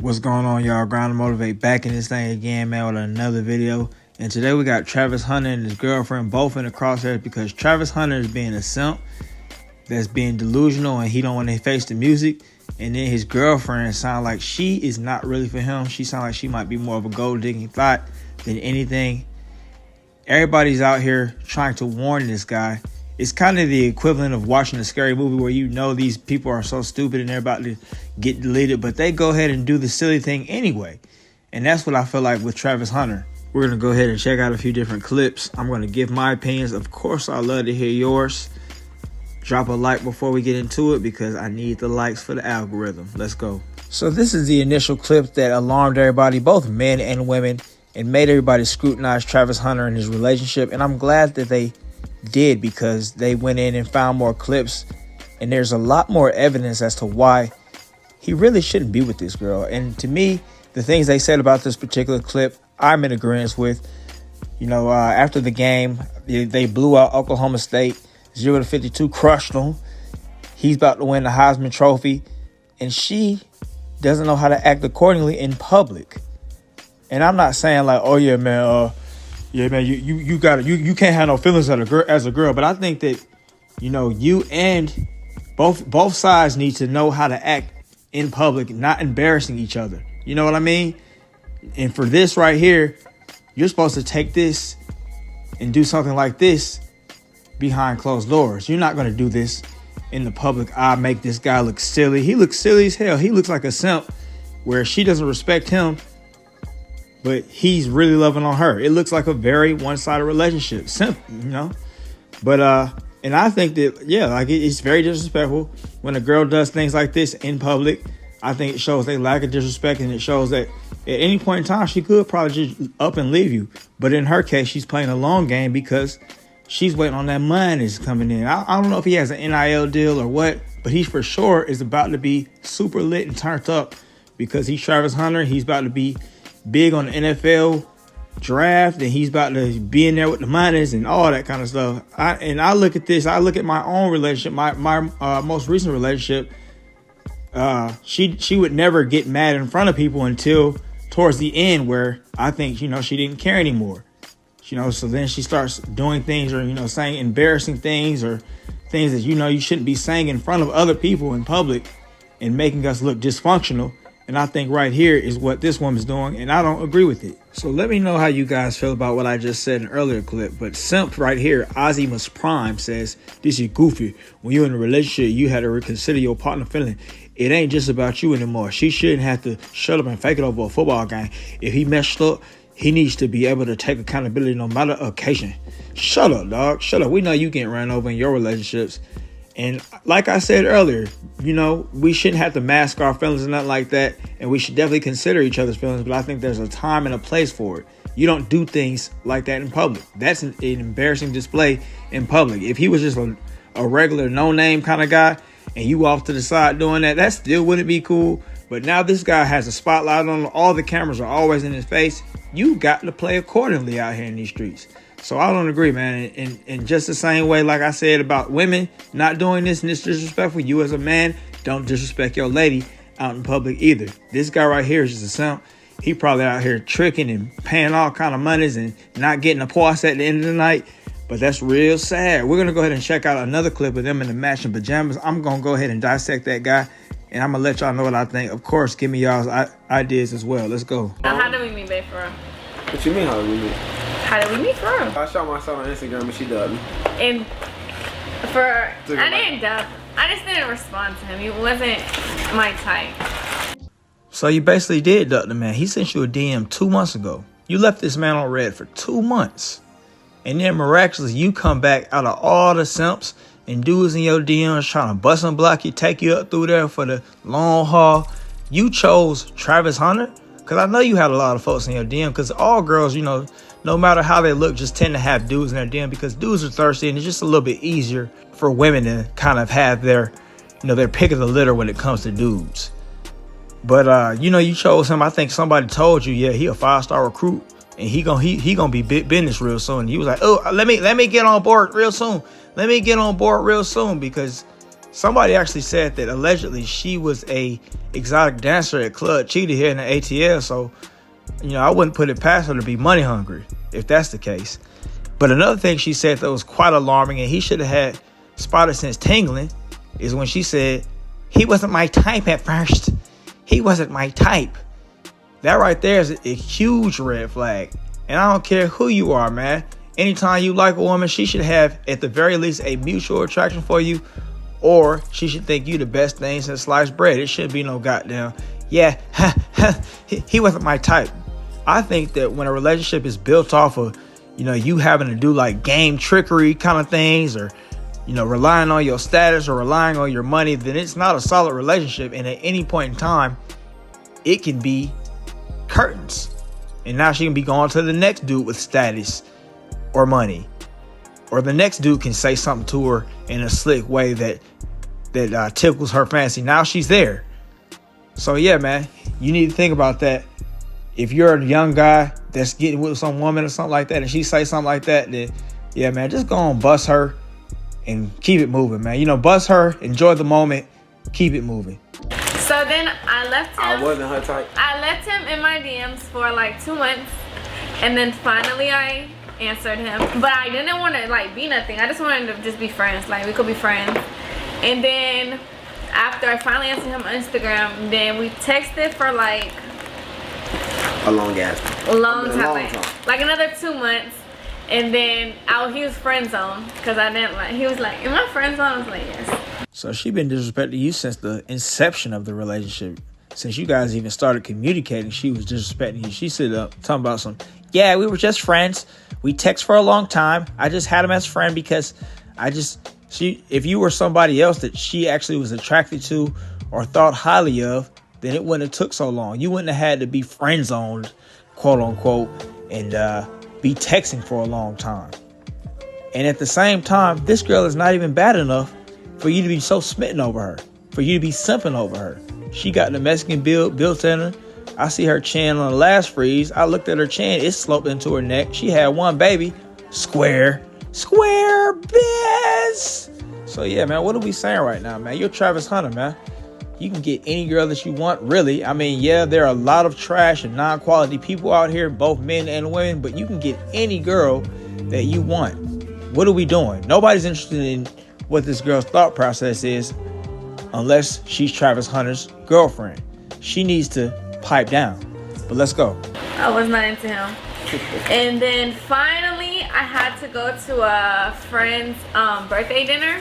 What's going on, y'all? Grind to Motivate back in this thing again, man, with another video. And today we got Travis Hunter and his girlfriend both in the crosshairs because Travis Hunter is being a simp that's being delusional and he don't want to face the music. And then his girlfriend sound like she is not really for him. She sound like she might be more of a gold digging thought than anything. Everybody's out here trying to warn this guy. It's kind of the equivalent of watching a scary movie where you know these people are so stupid and they're about to get deleted, but they go ahead and do the silly thing anyway. And that's what I feel like with Travis Hunter. We're going to go ahead and check out a few different clips. I'm going to give my opinions. Of course, I'd love to hear yours. Drop a like before we get into it because I need the likes for the algorithm. Let's go. So this is the initial clip that alarmed everybody, both men and women, and made everybody scrutinize Travis Hunter and his relationship. And I'm glad that they did because they went in and found more clips. And there's a lot more evidence as to why he really shouldn't be with this girl. And to me, the things they said about this particular clip, I'm in agreement with. You know, after the game, they blew out Oklahoma State 0-52, crushed them. He's about to win the Heisman Trophy, and she doesn't know how to act accordingly in public. And I'm not saying like, oh yeah, man, you got you can't have no feelings as a girl. But I think that, you know, you and both sides need to know how to act in public, not embarrassing each other. You know what I mean? And for this right here, you're supposed to take this and do something like this behind closed doors. You're not going to do this in the public eye, make this guy look silly. He looks silly as hell. He looks like a simp where she doesn't respect him, but he's really loving on her. It looks like a very one-sided relationship. Simp, you know? But, and I think that, yeah, like it's very disrespectful when a girl does things like this in public. I think it shows they lack of disrespect, and it shows that at any point in time, she could probably just up and leave you. But in her case, she's playing a long game because she's waiting on that money that's coming in. I don't know if he has an NIL deal or what, but he for sure is about to be super lit and turned up because he's Travis Hunter. He's about to be big on the NFL draft, and he's about to be in there with the minors and all that kind of stuff. I look at this. I look at my own relationship, my most recent relationship. She would never get mad in front of people until towards the end, where I think, you know, she didn't care anymore. You know, so then she starts doing things or, you know, saying embarrassing things or things that, you know, you shouldn't be saying in front of other people in public and making us look dysfunctional. And I think right here is what this woman's doing, and I don't agree with it. So let me know how you guys feel about what I just said in an earlier clip. But simp right here, Ozymus Prime, says, this is goofy. When you're in a relationship, you had to reconsider your partner feeling. It ain't just about you anymore. She shouldn't have to shut up and fake it over a football game. If he messed up, he needs to be able to take accountability no matter occasion. Shut up, dog. Shut up. We know you getting ran over in your relationships. And like I said earlier, you know, we shouldn't have to mask our feelings and nothing like that. And we should definitely consider each other's feelings. But I think there's a time and a place for it. You don't do things like that in public. That's an embarrassing display in public. If he was just a regular no-name kind of guy and you off to the side doing that, that still wouldn't be cool. But now this guy has a spotlight on him. All the cameras are always in his face. You got to play accordingly out here in these streets. So I don't agree, man. And just the same way, like I said about women not doing this and this disrespectful, you as a man, don't disrespect your lady out in public either. This guy right here is just a simp. He probably out here tricking and paying all kind of monies and not getting a pass at the end of the night. But that's real sad. We're going to go ahead and check out another clip of them in the matching pajamas. I'm going to go ahead and dissect that guy, and I'm going to let y'all know what I think. Of course, give me y'all's ideas as well. Let's go. How did we meet, babe, for real? What you mean, how did we meet? How did we meet, for real? I shot myself on Instagram and she dubbed me. And I didn't dub. I just didn't respond to him. He wasn't my type. So you basically did duck the man. He sent you a DM 2 months ago. You left this man on red for 2 months. And then miraculously, you come back out of all the simps and dudes in your DMs trying to bust and block you, take you up through there for the long haul. You chose Travis Hunter? Because I know you had a lot of folks in your DM, because all girls, you know, no matter how they look, just tend to have dudes in their DM because dudes are thirsty, and it's just a little bit easier for women to kind of have their, you know, their pick of the litter when it comes to dudes. But, you know, you chose him. I think somebody told you, yeah, he a 5-star recruit. And he gonna be big business real soon. He was like, oh, let me get on board real soon. Let me get on board real soon because somebody actually said that allegedly she was a exotic dancer at Club Cheetah here in the ATL. So, I wouldn't put it past her to be money hungry if that's the case. But another thing she said that was quite alarming, and he should have had spotted since tingling, is when she said, he wasn't my type at first. He wasn't my type. That right there is a huge red flag. And I don't care who you are, man. Anytime you like a woman, she should have, at the very least, a mutual attraction for you, or she should think you the best thing since sliced bread. It shouldn't be no goddamn, he wasn't my type. I think that when a relationship is built off of, you having to do like game trickery kind of things, or, relying on your status or relying on your money, then it's not a solid relationship. And at any point in time, it can be curtains. And now she can be going to the next dude with status or money. Or the next dude can say something to her in a slick way that tickles her fancy. Now she's there. So yeah, man, you need to think about that. If you're a young guy that's getting with some woman or something like that, and she say something like that, then yeah, man, just go on, bust her and keep it moving, man. Bust her, enjoy the moment, keep it moving. So then I left him. I wasn't her type. I left him in my DMs for like 2 months, and then finally I answered him. But I didn't want to like be nothing. I just wanted to just be friends. Like, we could be friends. And then after I finally answered him on Instagram, then we texted for like a long time. Like another 2 months. And then he was friend zone because I didn't like. He was like, "Am I friend zone?" I was like, "Yes." So she been disrespecting you since the inception of the relationship. Since you guys even started communicating, she was disrespecting you. She said, talking about we were just friends. We text for a long time. I just had him as a friend because if you were somebody else that she actually was attracted to or thought highly of, then it wouldn't have took so long. You wouldn't have had to be friend zoned, quote unquote, and be texting for a long time. And at the same time, this girl is not even bad enough for you to be so smitten over her, for you to be simping over her. She got the Mexican built in her. I see her chin on the last freeze. I looked at her chin. It sloped into her neck. She had one baby. Square biz. So yeah, man, what are we saying right now, man? You're Travis Hunter, man. You can get any girl that you want, really. I mean, yeah, there are a lot of trash and non-quality people out here, both men and women, but you can get any girl that you want. What are we doing? Nobody's interested in what this girl's thought process is unless she's Travis Hunter's girlfriend. She needs to pipe down. But let's go. I was not into him. And then finally, I had to go to a friend's birthday dinner,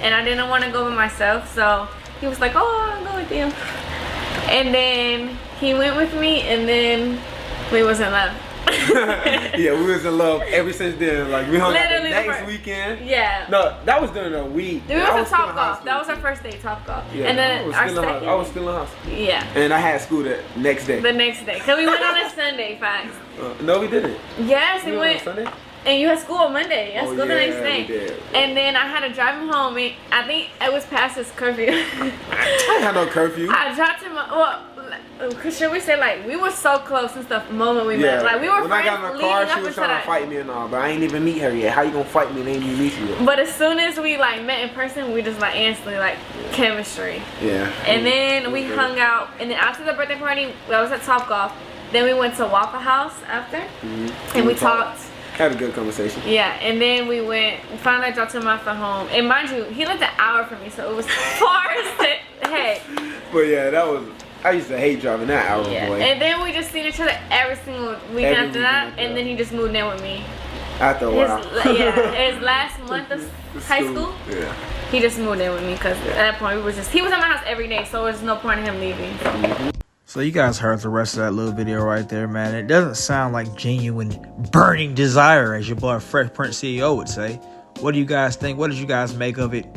and I didn't want to go by myself, so he was like, "Oh, I'll go with you." And then he went with me, and then we was in love. Yeah, we was in love ever since then. Like, we hung out the next weekend. Yeah. No, that was during a week. We went to Top Golf. That was our first day, Top Golf. Yeah, and then I was still in high school. Yeah. And I had school the next day. The next day. Because we went on a Sunday fast. No, we didn't. Yes, we went. On Sunday? And you had school on Monday. You had school the next day. We did. And then I had to drive him home. And I think it was past his curfew. I had no curfew. I dropped him. Should we say, like, we were so close since the moment we met. Like, we were when friends. I got in the car, she was trying to fight me and all, but I ain't even meet her yet. How you gonna fight me and ain't even meet you yet? But as soon as we like met in person, we just like instantly like chemistry. Yeah. And then we hung out. And then after the birthday party, I was at Top Golf. Then we went to Waffle House after, and we talked. Had a good conversation. Yeah, and then we went. Finally, I dropped him off at home. And mind you, he lived an hour from me, so it was far as heck. But yeah, I used to hate driving that hour away. And then we just seen each other every single weekend after that, and then he just moved in with me. After a while. His last month of high school. Yeah. He just moved in with me because at that point he was at my house every day, so there's no point in him leaving. So you guys heard the rest of that little video right there, man. It doesn't sound like genuine burning desire, as your boy Fresh Prince CEO would say. What do you guys think? What did you guys make of it?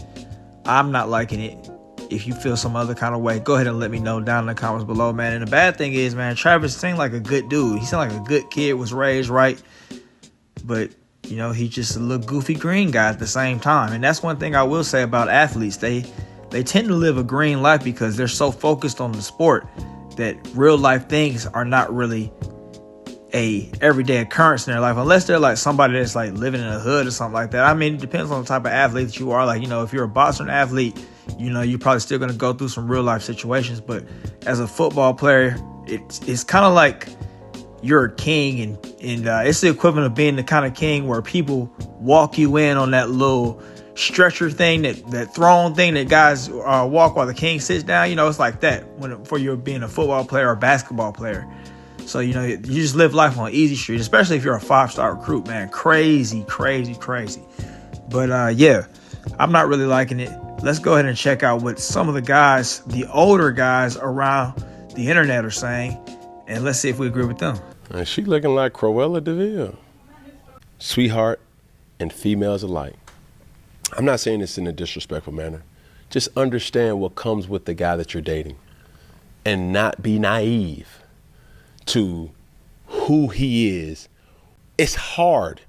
I'm not liking it. If you feel some other kind of way, go ahead and let me know down in the comments below, man. And the bad thing is, man, Travis seemed like a good dude. He seemed like a good kid, was raised right. But, he's just a little goofy green guy at the same time. And that's one thing I will say about athletes. They tend to live a green life because they're so focused on the sport that real life things are not really a everyday occurrence in their life, unless they're like somebody that's like living in a hood or something like that. I mean, it depends on the type of athlete that you are. Like, if you're a boxing athlete, you know, you're probably still going to go through some real life situations. But as a football player, it's kind of like you're a king, and it's the equivalent of being the kind of king where people walk you in on that little stretcher thing, that throne thing that guys walk while the king sits down. You know, it's like that for you being a football player or basketball player. So, you know, you just live life on easy street, especially if you're a 5-star recruit, man. Crazy. But yeah, I'm not really liking it. Let's go ahead and check out what some of the guys, the older guys around the internet, are saying, and let's see if we agree with them. And she looking like Cruella de Vil. Sweetheart and females alike. I'm not saying this in a disrespectful manner. Just understand what comes with the guy that you're dating and not be naive to who he is. It's hard.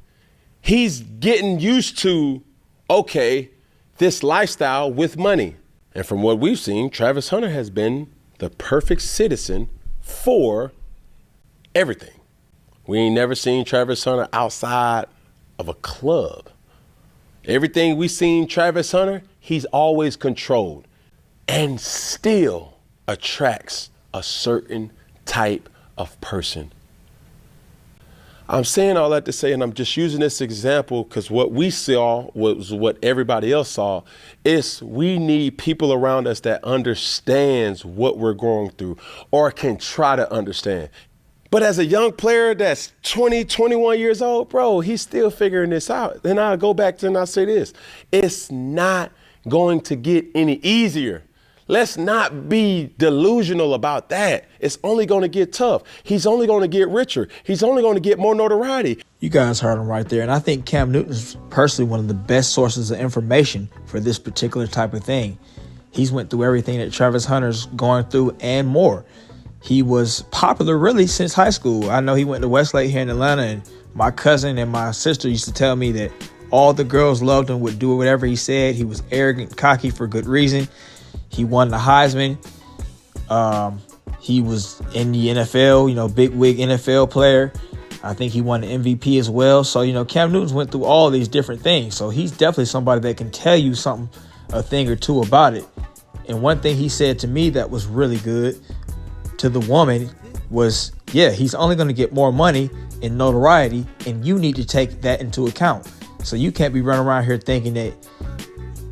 He's getting used to, okay, this lifestyle with money. And from what we've seen, Travis Hunter has been the perfect citizen for everything. We ain't never seen Travis Hunter outside of a club. Everything we seen Travis Hunter, he's always controlled and still attracts a certain type of person. I'm saying all that to say, and I'm just using this example because what we saw was what everybody else saw, is we need people around us that understands what we're going through or can try to understand. But as a young player that's 20, 21 years old, bro, he's still figuring this out. And I'll go back to and I'll say this. It's not going to get any easier. Let's not be delusional about that. It's only going to get tough. He's only going to get richer. He's only going to get more notoriety. You guys heard him right there. And I think Cam Newton's personally one of the best sources of information for this particular type of thing. He's went through everything that Travis Hunter's going through and more. He was popular really since high school. I know he went to Westlake here in Atlanta, and my cousin and my sister used to tell me that all the girls loved him, would do whatever he said. He was arrogant, cocky for good reason. He won the Heisman. He was in the NFL, you know, big wig NFL player. I think he won the MVP as well. So, you know, Cam Newton's went through all these different things. So he's definitely somebody that can tell you a thing or two about it. And one thing he said to me that was really good to the woman was, yeah, he's only going to get more money and notoriety, and you need to take that into account. So you can't be running around here thinking that,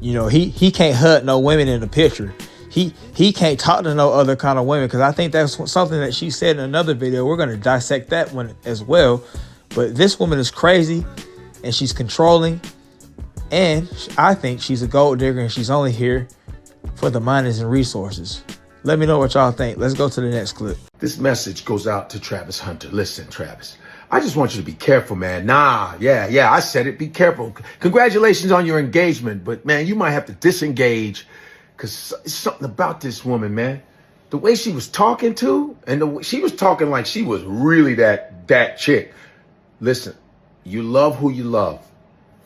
you know, he can't hug no women in the picture. He can't talk to no other kind of women, because I think that's something that she said in another video. We're going to dissect that one as well. But this woman is crazy, and she's controlling, and I think she's a gold digger, and she's only here for the monies and resources. Let me know what y'all think. Let's go to the next clip. This message goes out to Travis Hunter. Listen, Travis, I just want you to be careful, man. Yeah, I said it. Be careful. Congratulations on your engagement, but man, you might have to disengage, because it's something about this woman, man. The way she was talking to, and she was talking like she was really that chick. Listen, you love who you love.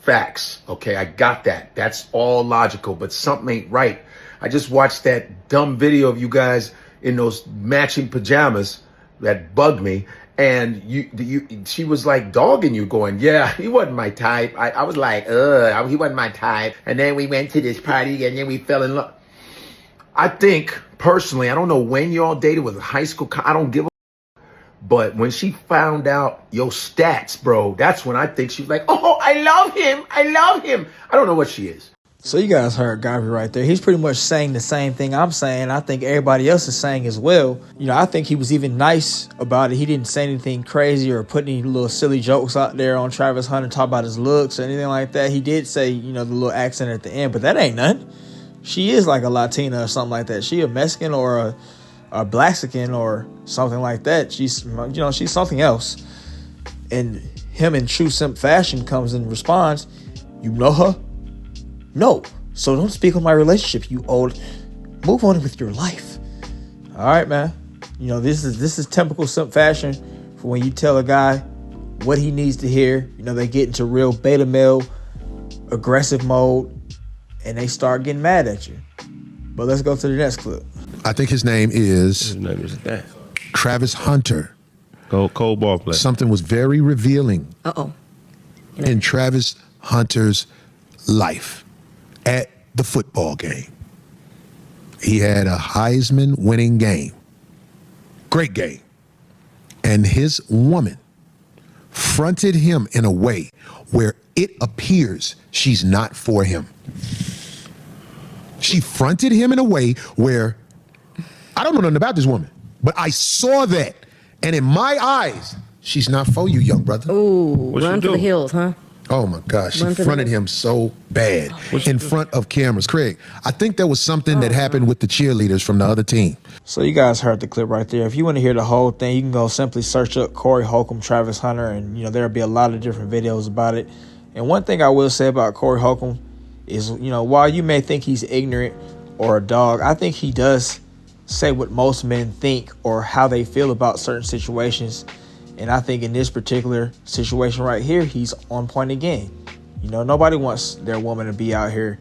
Facts. Okay, I got that. That's all logical, but something ain't right. I just watched that dumb video of you guys in those matching pajamas that bugged me. And she was like dogging you, going, yeah, he wasn't my type. I was like, he wasn't my type. And then we went to this party and then we fell in love. I think personally, I don't know when y'all dated, with high school. I don't give a. But when she found out your stats, bro, that's when I think she was like, oh, I love him. I don't know what she is. So you guys heard Godfrey right there. He's pretty much saying the same thing I'm saying. I think everybody else is saying as well. You know, I think he was even nice about it. He didn't say anything crazy or put any little silly jokes out there on Travis Hunter, talk about his looks or anything like that. He did say, you know, the little accent at the end, but that ain't nothing. She is like a Latina or something like that. She a Mexican or a Blaxican or something like that. She's, you know, she's something else. And him in true simp fashion comes and responds, you know her? No. So don't speak on my relationship, you old. Move on with your life. All right, man. You know, this is typical simp fashion for when you tell a guy what he needs to hear. You know, they get into real beta male aggressive mode and they start getting mad at you. But let's go to the next clip. I think his name is that. Travis Hunter. Cold ball player. Something was very revealing in Travis Hunter's life at the football game. He had a Heisman winning game. Great game. And his woman fronted him in a way where it appears she's not for him. She fronted him in a way where I don't know nothing about this woman, but I saw that. And in my eyes, she's not for you, young brother. Ooh, run for the hills, huh? Oh my gosh, she fronted him so bad in front of cameras. Craig, I think there was something that happened with the cheerleaders from the other team. So you guys heard the clip right there. If you want to hear the whole thing, you can go simply search up Corey Holcomb, Travis Hunter, and there'll be a lot of different videos about it. And one thing I will say about Corey Holcomb is, while you may think he's ignorant or a dog, I think he does say what most men think or how they feel about certain situations. And I think in this particular situation right here, he's on point again. Nobody wants their woman to be out here,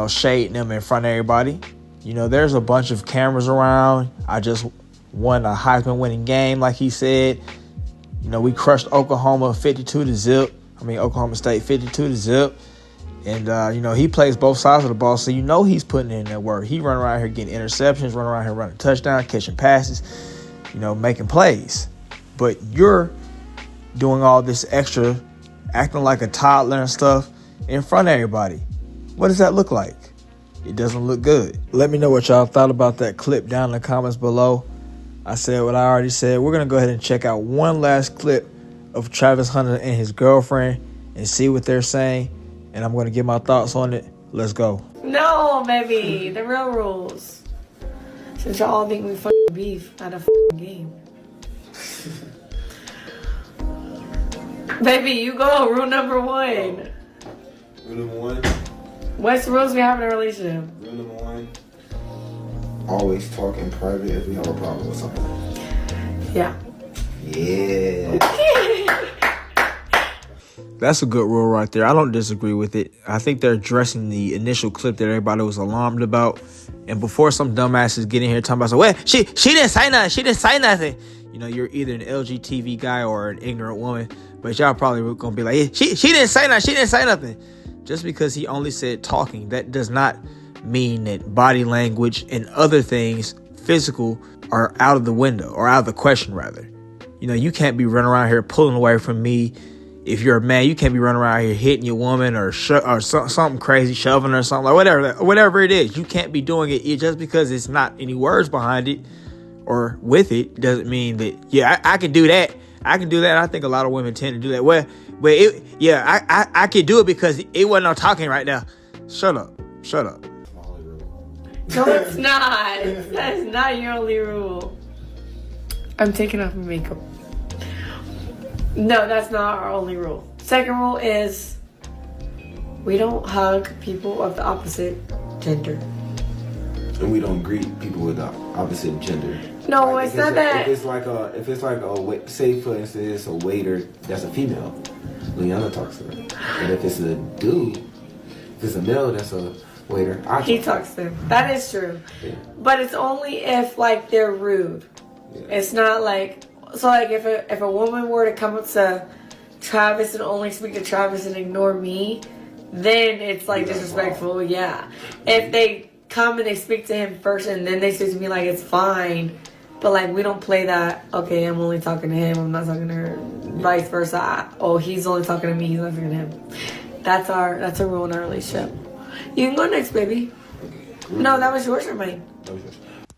shading them in front of everybody. There's a bunch of cameras around. I just won a Heisman winning game, like he said. We crushed Oklahoma 52-0. Oklahoma State 52-0. And, he plays both sides of the ball, so he's putting in that work. He run around here getting interceptions, run around here running touchdowns, catching passes, making plays. But you're doing all this extra, acting like a toddler and stuff in front of everybody. What does that look like? It doesn't look good. Let me know what y'all thought about that clip down in the comments below. I said what I already said. We're going to go ahead and check out one last clip of Travis Hunter and his girlfriend and see what they're saying. And I'm going to give my thoughts on it. Let's go. No, baby. The real rules. Since y'all think we fucking beef at a fucking game. Baby, you go. Rule number 1. Rule number 1. What's the rules we have in a relationship? Rule number 1. Always talk in private if we have a problem with something. Yeah. Yeah. That's a good rule right there. I don't disagree with it. I think they're addressing the initial clip that everybody was alarmed about. And before some dumbasses get in here talking about, well, she didn't say nothing. She didn't say nothing. You're either an LGTV guy or an ignorant woman. But y'all probably going to be like, she didn't say nothing. She didn't say nothing. Just because he only said talking, that does not mean that body language and other things, physical, are out of the window or out of the question, rather. You can't be running around here pulling away from me. If you're a man, you can't be running around here hitting your woman or something crazy, shoving her or something, like whatever it is. You can't be doing it just because it's not any words behind it or with it doesn't mean that, I can do that. I can do that. I think a lot of women tend to do that. I can do it because it wasn't no talking right now. Shut up. No, it's not. That is not your only rule. I'm taking off my makeup. No, that's not our only rule. Second rule is we don't hug people of the opposite gender. And we don't greet people with the opposite gender. No, like, it's not that. If it's like a say for instance, it's a waiter that's a female, Liana talks to her. And if it's a dude, if it's a male that's a waiter, he talks to them. That is true. Yeah. But it's only if like they're rude. Yeah. It's not like if a woman were to come up to Travis and only speak to Travis and ignore me, then it's like disrespectful. Yeah. If they come and they speak to him first and then they speak to me, like it's fine. But like we don't play that. Okay, I'm only talking to him. I'm not talking to her. Vice versa. He's only talking to me. He's not talking to him. That's a rule in our relationship. You can go next, baby. No, that was yours or mine?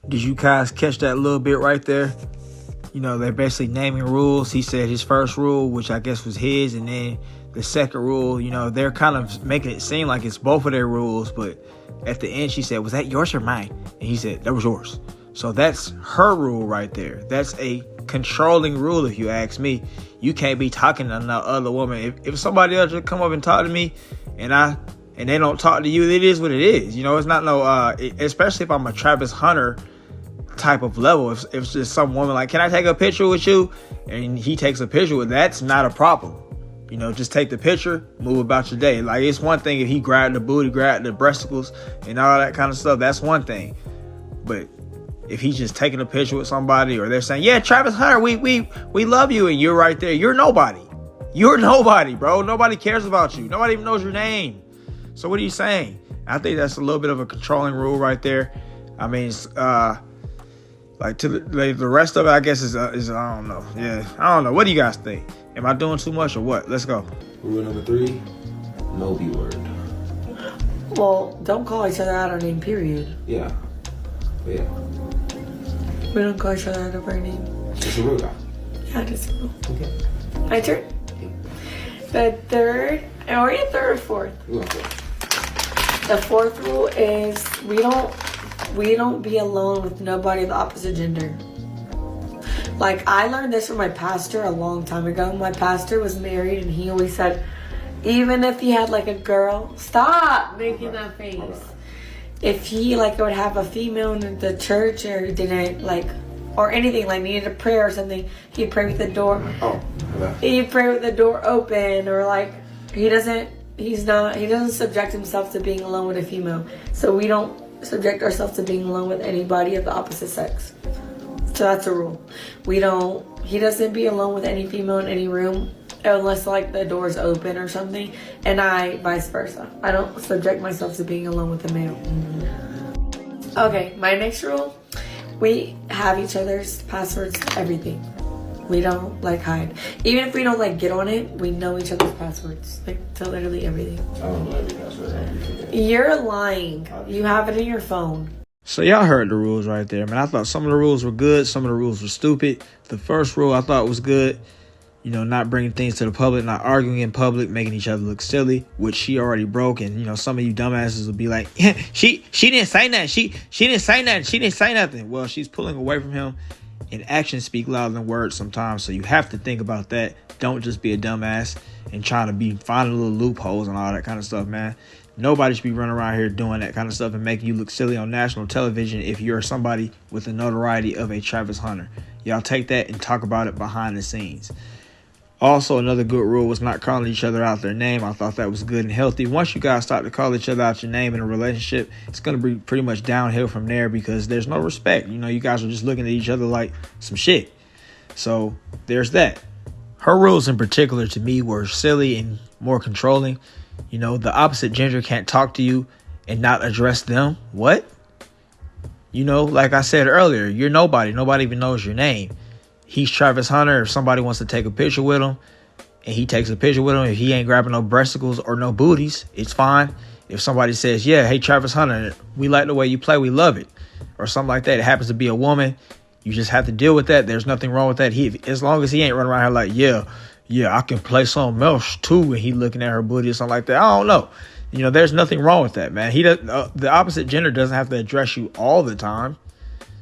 Did you guys catch that little bit right there? They're basically naming rules. He said his first rule, which I guess was his, and then the second rule, they're kind of making it seem like it's both of their rules, but at the end she said, was that yours or mine? And he said, that was yours. So that's her rule right there. That's a controlling rule, if you ask me. You can't be talking to another woman. If somebody else would come up and talk to me and they don't talk to you, it is what it is. It's not especially if I'm a Travis Hunter type of level. If it's just some woman like, can I take a picture with you? And he takes a picture with, that's not a problem. Just take the picture, move about your day. Like, it's one thing if he grabbed the booty, grabbed the breasticles and all that kind of stuff. That's one thing. But if he's just taking a picture with somebody, or they're saying, yeah, Travis Hunter, we love you, and you're right there, you're nobody. You're nobody, bro. Nobody cares about you. Nobody even knows your name. So what are you saying? I think that's a little bit of a controlling rule right there. I mean, like to the rest of it, I guess is I don't know. Yeah, I don't know. What do you guys think? Am I doing too much or what? Let's go. Rule number 3, no B word. Well, don't call each other out our name, period. Yeah. Yeah. We don't call each other out of our name. It's a rule, though. Yeah, it's a rule. Okay. My turn? The third, are you third or fourth? We're going for The fourth rule is we don't be alone with nobody of the opposite gender. Like, I learned this from my pastor a long time ago. My pastor was married and he always said, even if he had like a girl, stop making that face. If he like would have a female in the church or didn't like, or anything, like needed a prayer or something, he'd pray with the door. Oh, He'd pray with the door open, or like he doesn't subject himself to being alone with a female. So we don't subject ourselves to being alone with anybody of the opposite sex. So that's a rule. He doesn't be alone with any female in any room unless like the door's open or something, and I vice versa. I don't subject myself to being alone with a male. Okay, my next rule, we have each other's passwords to everything. We don't like hide. Even if we don't like get on it, we know each other's passwords, like to literally everything. I don't know every password. You're lying. You have it in your phone. So y'all heard the rules right there, man. I thought some of the rules were good. Some of the rules were stupid. The first rule I thought was good. You know, not bringing things to the public, not arguing in public, making each other look silly, which she already broke. And, you know, some of you dumbasses will be like, she didn't say nothing. She didn't say nothing. She didn't say nothing. Well, she's pulling away from him, and actions speak louder than words sometimes. So you have to think about that. Don't just be a dumbass and trying to be finding little loopholes and all that kind of stuff, man. Nobody should be running around here doing that kind of stuff and making you look silly on national television if you're somebody with the notoriety of a Travis Hunter. Y'all take that and talk about it behind the scenes. Also, another good rule was not calling each other out their name. I thought that was good and healthy. Once you guys start to call each other out your name in a relationship, it's going to be pretty much downhill from there because there's no respect. You know, you guys are just looking at each other like some shit. So there's that. Her rules in particular to me were silly and more controlling. You know, the opposite gender can't talk to you and not address them. What? You know, like I said earlier, you're nobody. Nobody even knows your name. He's Travis Hunter. If somebody wants to take a picture with him and he takes a picture with him, if he ain't grabbing no breasticles or no booties, it's fine. If somebody says, yeah, hey, Travis Hunter, we like the way you play, we love it, or something like that, it happens to be a woman, you just have to deal with that. There's nothing wrong with that. As long as he ain't running around here like, yeah, I can play something else too, and he looking at her booty or something like that. I don't know. You know, there's nothing wrong with that, man. The opposite gender doesn't have to address you all the time.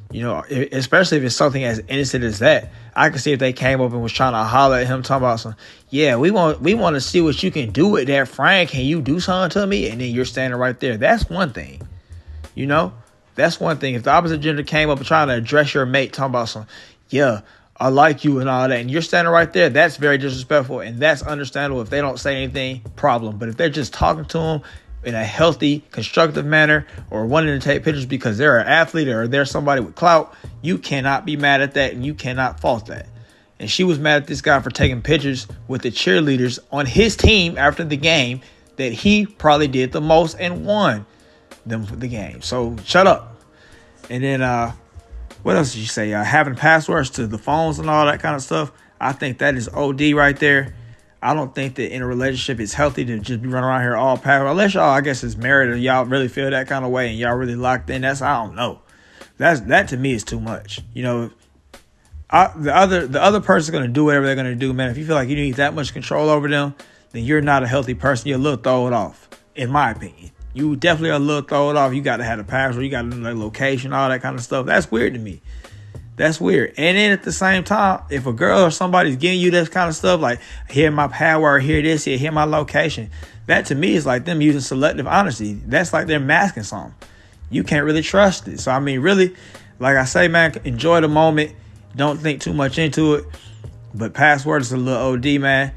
You know, especially if it's something as innocent as that. I can see if they came up and was trying to holler at him, talking about some, yeah, we want to see what you can do with that, Frank. Can you do something to me? And then you're standing right there. That's one thing. You know, that's one thing. If the opposite gender came up and trying to address your mate, talking about some, yeah, I like you and all that, and you're standing right there, that's very disrespectful, and that's understandable. If they don't say anything, problem. But if they're just talking to him in a healthy, constructive manner, or wanting to take pictures because they're an athlete or they're somebody with clout, you cannot be mad at that, and you cannot fault that. And she was mad at this guy for taking pictures with the cheerleaders on his team after the game that he probably did the most and won them for the game. So shut up. And then what else did you say? Having passwords to the phones and all that kind of stuff. I think that is OD right there. I don't think that in a relationship it's healthy to just be running around here all password. Unless y'all, I guess, is married or y'all really feel that kind of way and y'all really locked in. I don't know. That to me is too much. You know, the other person's gonna do whatever they're gonna do, man. If you feel like you need that much control over them, then you're not a healthy person. You're a little throw it off, in my opinion. You definitely are a little throw it off. You got to have a password. You got to know their location, all that kind of stuff. That's weird to me. That's weird. And then at the same time, if a girl or somebody's giving you this kind of stuff, like, here my password, here this, here my location, that to me is like them using selective honesty. That's like they're masking something. You can't really trust it. So, I mean, really, like I say, man, enjoy the moment. Don't think too much into it. But password is a little OD, man.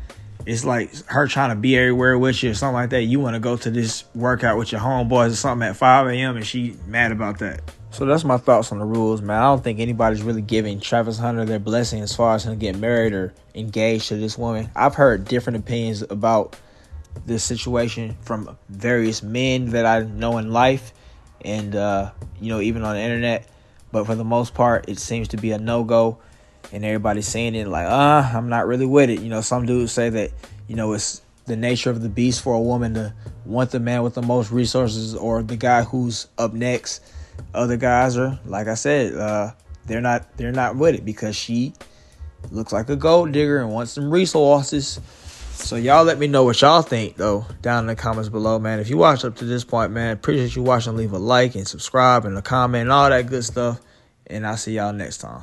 It's like her trying to be everywhere with you or something like that. You want to go to this workout with your homeboys or something at 5 a.m. and she mad about that. So that's my thoughts on the rules, man. I don't think anybody's really giving Travis Hunter their blessing as far as him getting married or engaged to this woman. I've heard different opinions about this situation from various men that I know in life and, even on the internet. But for the most part, it seems to be a no-go. And everybody's saying it like, I'm not really with it. Some dudes say that, it's the nature of the beast for a woman to want the man with the most resources or the guy who's up next. Other guys are, like I said, they're not with it because she looks like a gold digger and wants some resources. So y'all let me know what y'all think, though, down in the comments below, man. If you watched up to this point, man, appreciate you watching. Leave a like and subscribe and a comment and all that good stuff. And I'll see y'all next time.